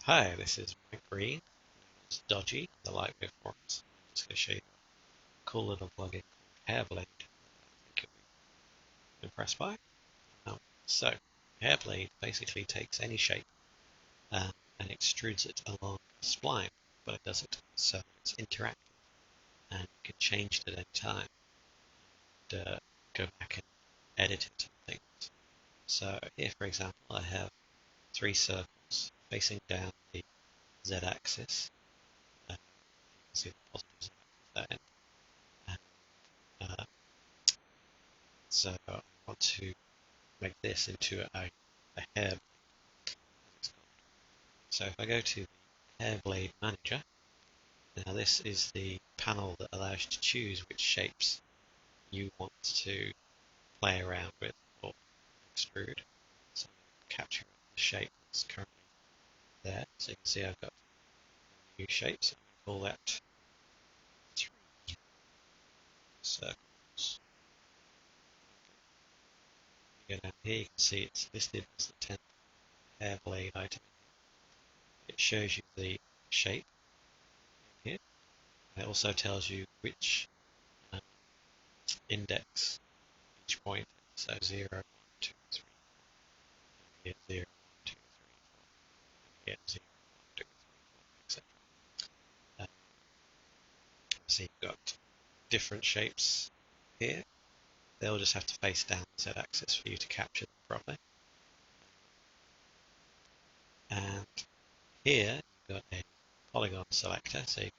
Hi, this is Mike Green. It's Dodgy, the LightWave forums. I'm just going to show you a cool little plugin called Hairblade. I think you'll be impressed by. Um, so, Hairblade basically takes any shape and extrudes it along a spline, but it does it so it's interactive and you can change it at any time and go back and edit it and things. So, here for example, I have three circles facing down the z-axis. You can see the positives of that. Uh, so I want to make this into a hair. So if I go to the Hairblade Manager, now this is the panel that allows you to choose which shapes you want to play around with or extrude. So I'm going to capture the shape that's currently there. So you can see I've got new shapes. I'm going to call that 3 circles. You go down here, you can see it's listed as the 10th Hairblade item. It shows you the shape here. It also tells you which um, index each point is. So 0, 1, 2, 3, 4. Here 0, 1, 2, 3, 4. Here 0, 1, 2, 3, 4, etc. So you've got different shapes here. They'll just have to face down the z-axis for you to capture them properly. And here you've got a polygon selector, so you can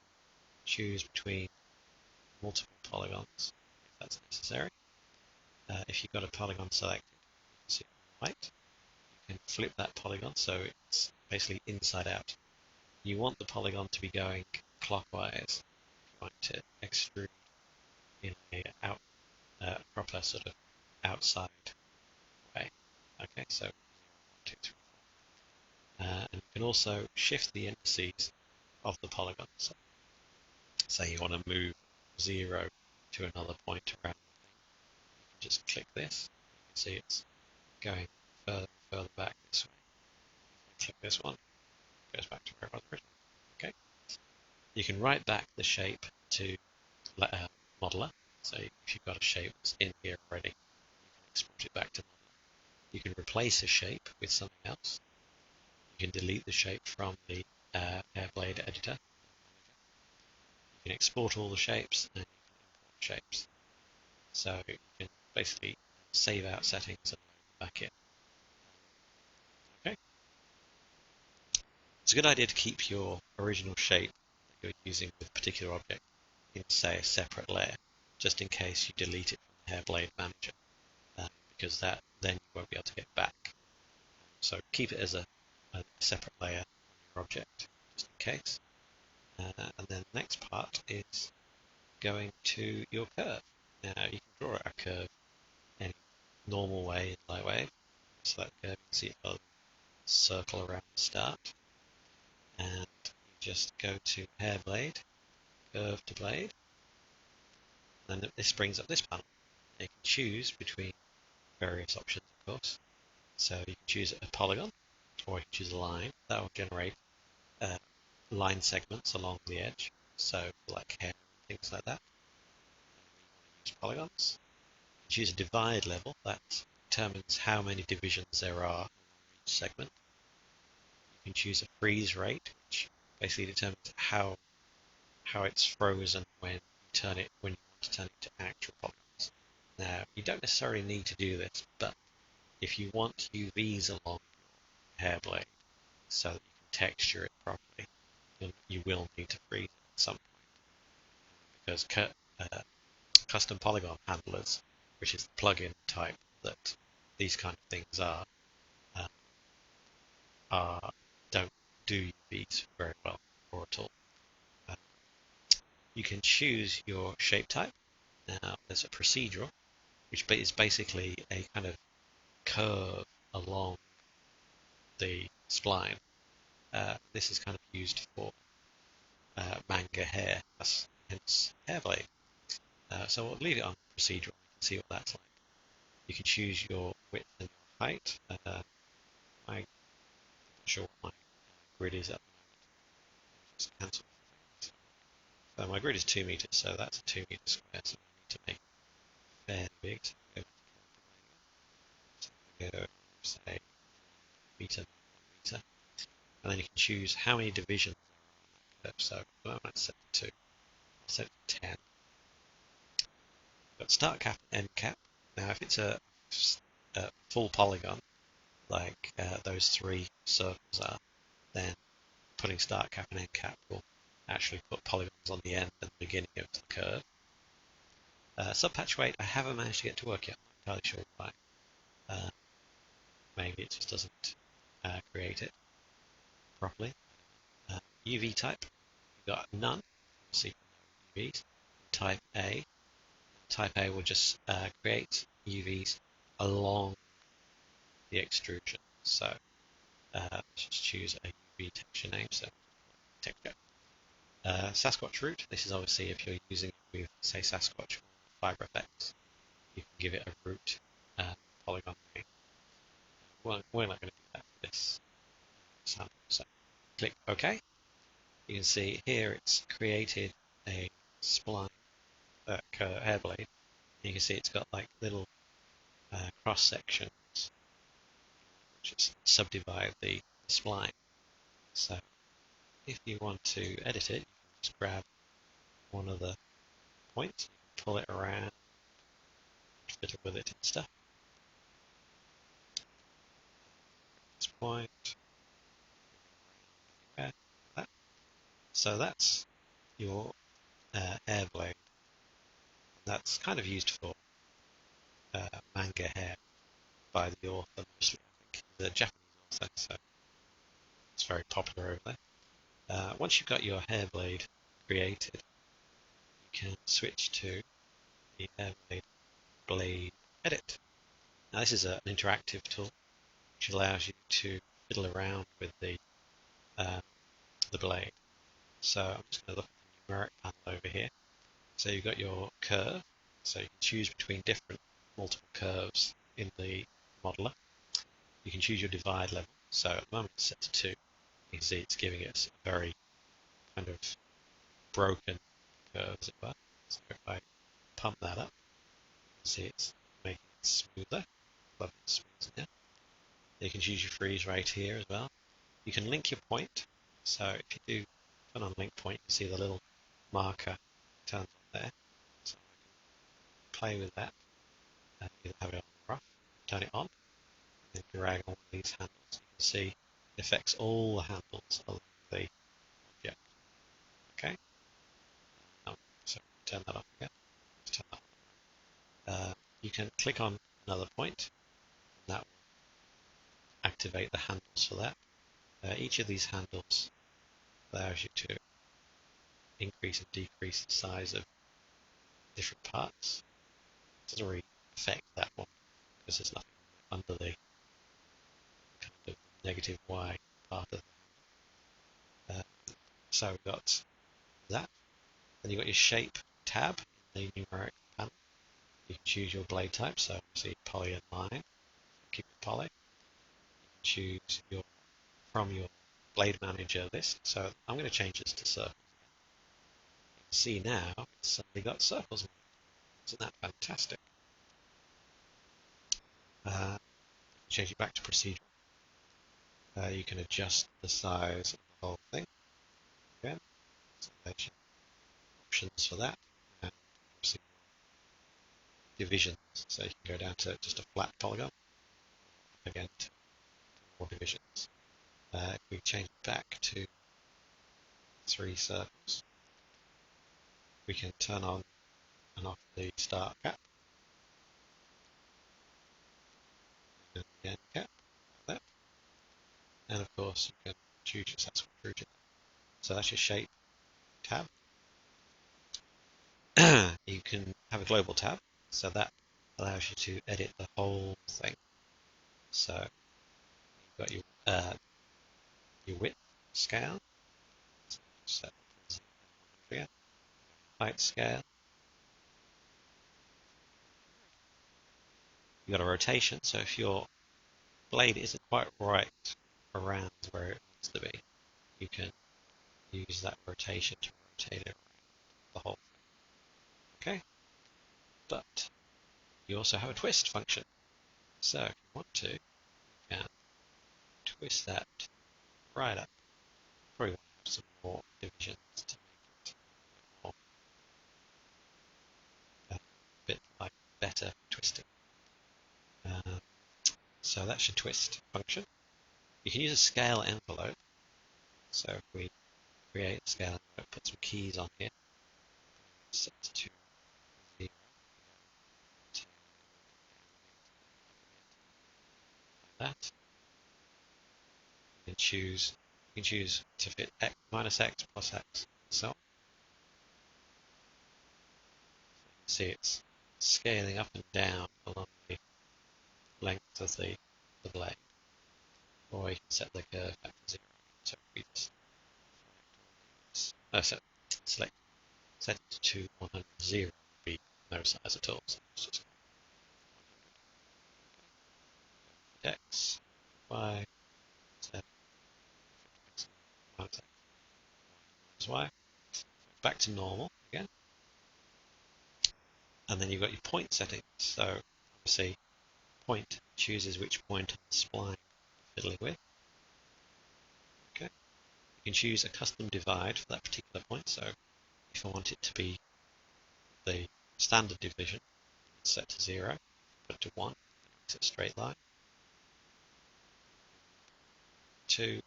choose between multiple polygons if that's necessary. If you've got a polygon selected, you can see it on the right. You can flip that polygon so it's basically inside out. You want the polygon to be going clockwise. You want to extrude in a proper sort of outside way. Okay, so 1, 2, 3, 4. And you can also shift the indices of the polygon. So say you want to move 0 to another point around the thing. You can just click this. You can see it's going further and further back this way. If I click this one, it goes back to where it was originally. Okay. You can write back the shape to modeler. So if you've got a shape that's in here already, you can export it back to modeler. You can replace a shape with something else. You can delete the shape from the Hairblade editor. You can export all the shapes and you can import shapes. So you can basically save out settings and load them back in. Okay. It's a good idea to keep your original shape that you're using with a particular object in, say, a separate layer, just in case you delete it from the Hairblade Manager, because then you won't be able to get back. So keep it as a separate layer on your object, just in case. And then the next part is going to your curve. Now you can draw a curve any normal way in LightWave. So that curve, you can see it got a circle around the start. And you just go to Hairblade, Curve to Blade. And then this brings up this panel. You can choose between various options, of course. So you can choose a polygon, or you can choose a line. That will generate line segments along the edge. So like hair and things like that. Use polygons. Choose a divide level. That determines how many divisions there are in each segment. You can choose a freeze rate, which basically determines how it's frozen when you want to turn it to actual polygons. Now you don't necessarily need to do this, but if you want UVs along your hair blade so that you can texture it properly, you will need to freeze it at some point, because custom polygon handlers, which is the plugin type that these kind of things uh, don't do UVs very well or at all. You can choose your shape type. Now there's a procedural, which is basically a kind of curve along the spline. This is kind of used for manga hair, hence Hairblade. So we'll leave it on procedural. You can see what that's like. You can choose your width and your height. I'm not sure what my grid is at the moment. Just cancel things. So my grid is 2 meters, so that's a 2 meter square. So I need to make it fairly big. So go to the go, say, meter, 1 meter, and then you can choose how many divisions there are on that curve. So at the moment it's set to 2. I'll set it to 10. Got start cap and end cap. Now, if it's a full polygon, like those 3 circles are, then putting start cap and end cap will actually put polygons on the end and the beginning of the curve. Subpatch weight, I haven't managed to get to work yet. I'm not entirely sure why. Maybe it just doesn't create it properly. UV type, you've got none, so you can know UVs. Type A. Type A will just create UVs along the extrusion. So let's just choose a UV texture name. So texture. Sasquatch root. This is obviously if you're using it with, say, Sasquatch or Fiber Effects, you can give it a root polygon name. We're not going to do that for this sample. So click OK. You can see here it's created a spline, Hairblade. You can see it's got like little cross sections which subdivide the spline. So if you want to edit it, you can just grab one of the points, pull it around, fiddle with it and stuff. This point, like that. So that's your Hairblade. That's kind of used for manga hair by the author mostly, I think. He's a Japanese author, so it's very popular over there. Once you've got your Hairblade created, you can switch to the Hairblade Blade Edit. Now this is an interactive tool which allows you to fiddle around with the blade. So I'm just going to look at the numeric panel over here. So you've got your curve, so you can choose between different multiple curves in the modeler. You can choose your divide level. So at the moment it's set to 2. You can see it's giving us a very kind of broken curve, as it were. So if I pump that up, you can see it's making it smoother. Love it smooth now. You can choose your freeze rate here as well. You can link your point. So if you do turn on link point, you see the little marker turns on there. So I can play with that. Either have it on or off, turn it on, and then drag on these handles. You can see it affects all the handles along the object. Okay. So turn that off again. Turn that on. You can click on another point, and that will activate the handles for that. Each of these handles allows you to increase and decrease the size of different parts. It doesn't really affect that one because there's nothing under the kind of negative Y part of the handle. So we've got that. Then you've got your shape tab in the numeric panel. You can choose your blade type, so obviously poly and line. Keep it poly. You can choose from your blade manager list. So I'm going to change this to circles. You can see now it's suddenly got circles. Isn't that fantastic? Change it back to procedural. You can adjust the size of the whole thing. Again, so there's options for that, and obviously divisions. So you can go down to just a flat polygon. Again, to more divisions. If we change it back to 3 circles, we can turn on and off the start cap and the end cap, like that. And of course, you can choose your Sasquatch root. So that's your shape tab. You can have a global tab, so that allows you to edit the whole thing. So you've got your width scale, so set height scale. You've got a rotation, so if your blade isn't quite right around where it wants to be, you can use that rotation to rotate it around the whole thing. Okay, but you also have a twist function. So if you want to, you can twist that right up. Probably want to have some more divisions to make it more, a bit like better twisting. Um, so that's your twist function. You can use a scale envelope. So if we create a scale envelope, put some keys on here, set to 0, to like that. You can choose to fit x minus x plus x, and so on. So you can see it's scaling up and down along the length of the blade. Or you can set the curve back to 0. So we just select set it to 100. 0 would be no size at all. So it's just 100. X, Y, Z, X minus X, Y minus Y. Back to normal again. And then you've got your point settings. So obviously point chooses which point on the spline you're fiddling with. Okay. You can choose a custom divide for that particular point. So if I want it to be the standard division, set to 0, put it to 1, makes it a straight line. 2,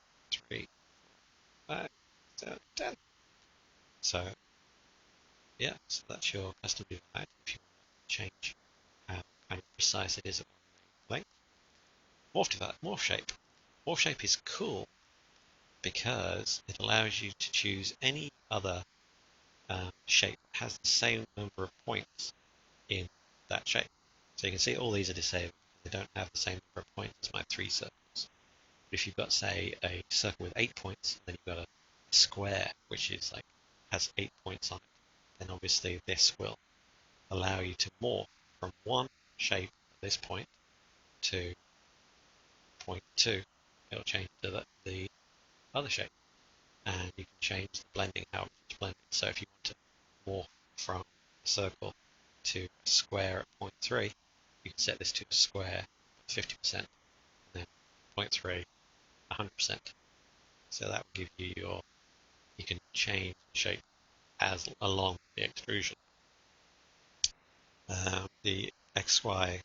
3, 4, 5, 7, 10. So yeah, so that's your custom divide if you want to change how kind of precise it is at one length. Morph shape. Morph shape is cool because it allows you to choose any other shape that has the same number of points in that shape. So you can see all these are disabled. They don't have the same number of points as my 3 circles. But if you've got, say, a circle with 8 points, then you've got a square which is like has 8 points on it, then obviously this will allow you to morph from one shape at this point to point 2. It'll change to the other shape. And you can change the blending, how it's blended. So if you want to morph from a circle to a square at point 3, you can set this to a square 50%, and then point 3, 100%. So that will give you you can change the shape as along the extrusion. The XY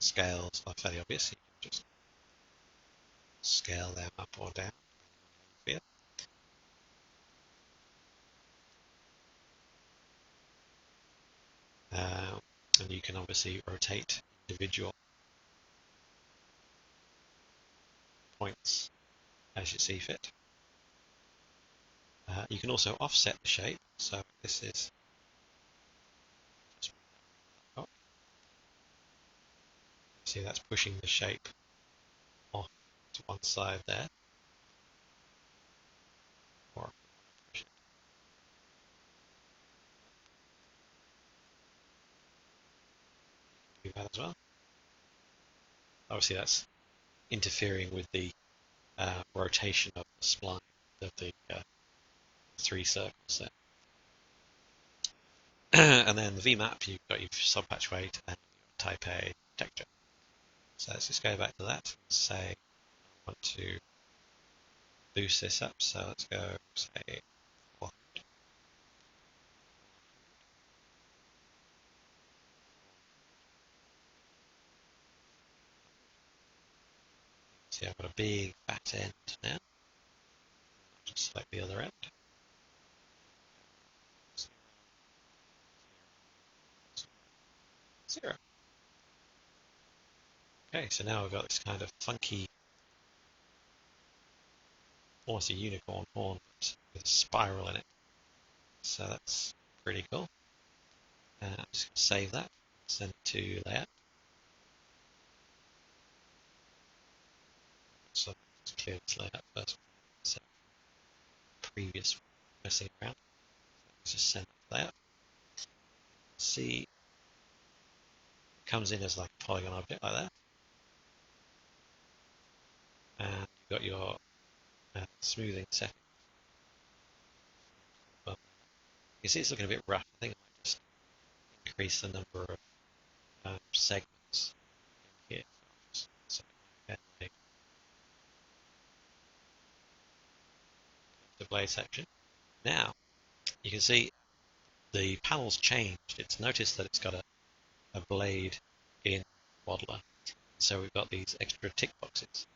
scales are fairly obvious. You can just scale them up or down, depending on how you feel. And you can obviously rotate individual points as you see fit. You can also offset the shape. So this is see that's pushing the shape off to one side there. Or push it. You can do that as well. Obviously that's interfering with the rotation of the spline of the 3 circles there. And then the VMAP, you've got your subpatch weight and your type A texture. So let's just go back to that and say I want to boost this up. So let's go say 400. See, I've got a big fat end now. Just select the other end. 0. Okay, so now we've got this kind of funky, almost a unicorn horn, but with a spiral in it. So that's pretty cool. I'm just going to save that, send it to layout. So let's clear this layout first. So previous messing around. Let's just send it to layout. See, it comes in as like a polygon object like that. And you've got your smoothing setting. You see it's looking a bit rough. I think I might just increase the number of segments in here. So I'll just select my Hairblade the blade section. Now you can see the panel's changed. It's noticed that it's got a blade in Modeler. So we've got these extra tick boxes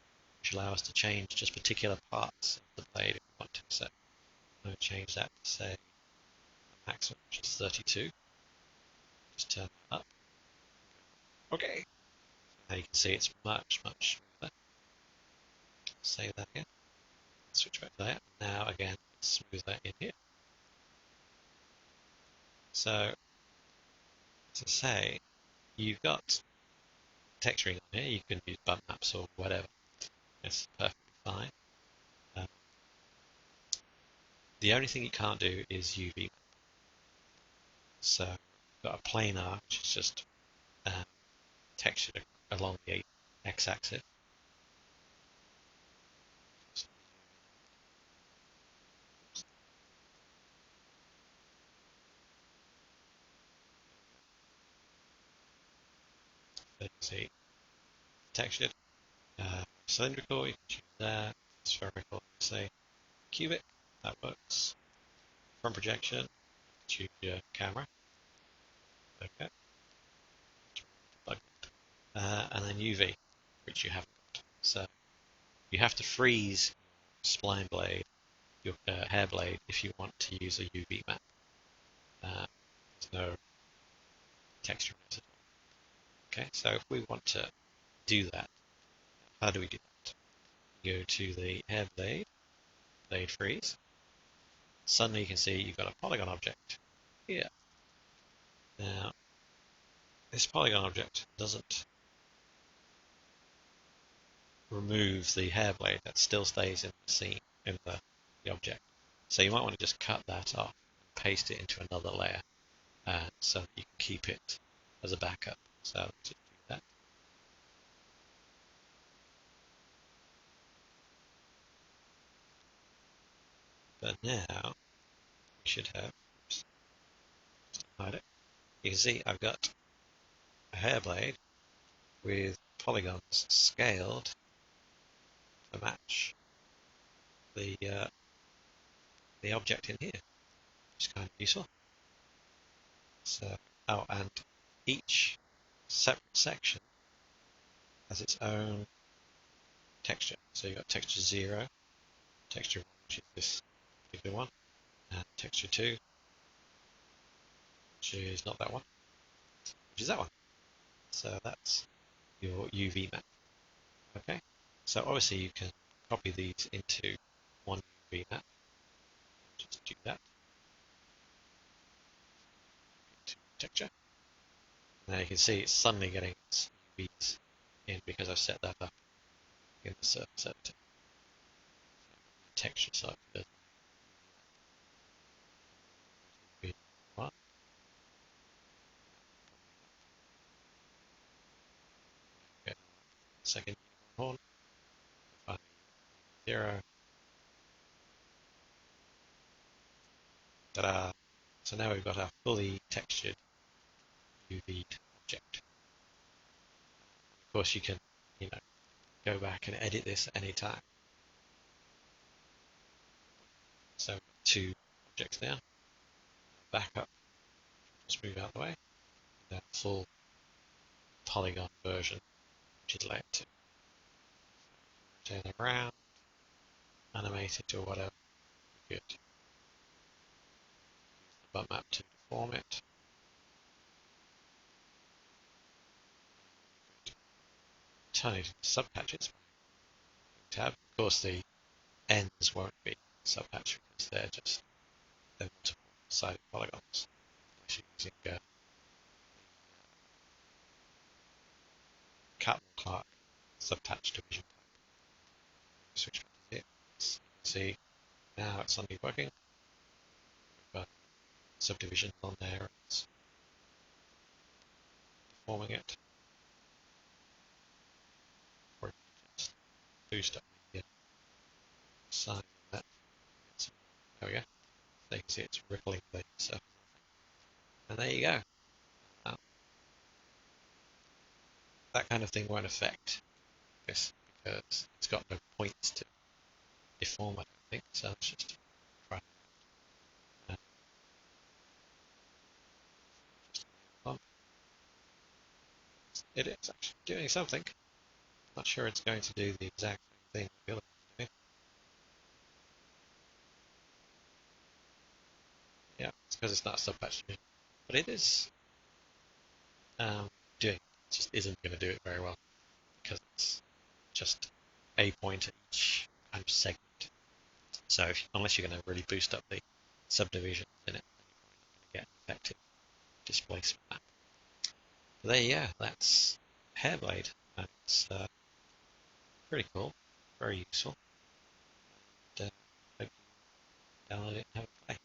which allow us to change just particular parts of the blade if we want to. So I'm going to change that to say a maximum, which is 32. Just turn that up. Okay. Now you can see it's much smoother. Save that again. Switch back to that. Now again, it's smoother in here. So to say, you've got texturing on here. You can use bump maps or whatever. It's perfectly fine. The only thing you can't do is UV map. So you've got a planar, which is just textured along the x-axis. So you can see textured, cylindrical, you can choose there, spherical, say cubic, that works. Front projection, choose your camera. Okay. And then UV, which you haven't got. So you have to freeze spline blade, your hair blade, if you want to use a UV map. There's no texture at all. Okay, so if we want to do that, how do we do that? Go to the hair blade, blade freeze. Suddenly you can see you've got a polygon object here. Now, this polygon object doesn't remove the hair blade, that still stays in the scene, in the object. So you might want to just cut that off and paste it into another layer so that you can keep it as a backup. So just do that. But now we should have, oops, just hide it. You can see I've got a hair blade with polygons scaled to match the object in here, which is kind of useful. So, oh, and each separate section has its own texture. So you've got texture 0, texture 1, which is this particular one, and texture 2, which is not that one, which is that one. So that's your UV map. Okay, so obviously you can copy these into one UV map. Just do that. Into texture. Now you can see it's suddenly getting its UVs in because I've set that up in the surface editor. Texture selected as UV1. Okay. Second unicorn horn. Finally, 0. Ta-da! So now we've got our fully textured UV object. Of course, you can, go back and edit this at any time. So we've got 2 objects there. Back up, just move out of the way. And then full polygon version, which is layer 2. So rotate it around, animate it or whatever. Good. Use the bump map to deform it. Turn it into subpatches. Tab. Of course, the ends won't be subpatch because they're multiple sided polygons. Unless you're using Catmull Clark subpatch division type. Switch back to here. So you can see now it's suddenly working. We've got subdivisions on there. It's deforming it. Or just boost up the size of that. There we go. So you can see it's rippling the surface. And there you go. Um, that kind of thing won't affect this because it's got no points to deform, I don't think. So let's just try uh, just on. It is actually doing something. Not sure it's going to do the exact same thing the other one's doing. Yeah, it's because it's not a subpatch division. But it is um, doing it just isn't going to do it very well because it's just a point at each kind of segment. So unless you're going to really boost up the subdivisions in it, then you're probably not going to get an effective displacement map. But there you go, that's Hairblade. And it's pretty cool, very useful. And hope you download it and have a play.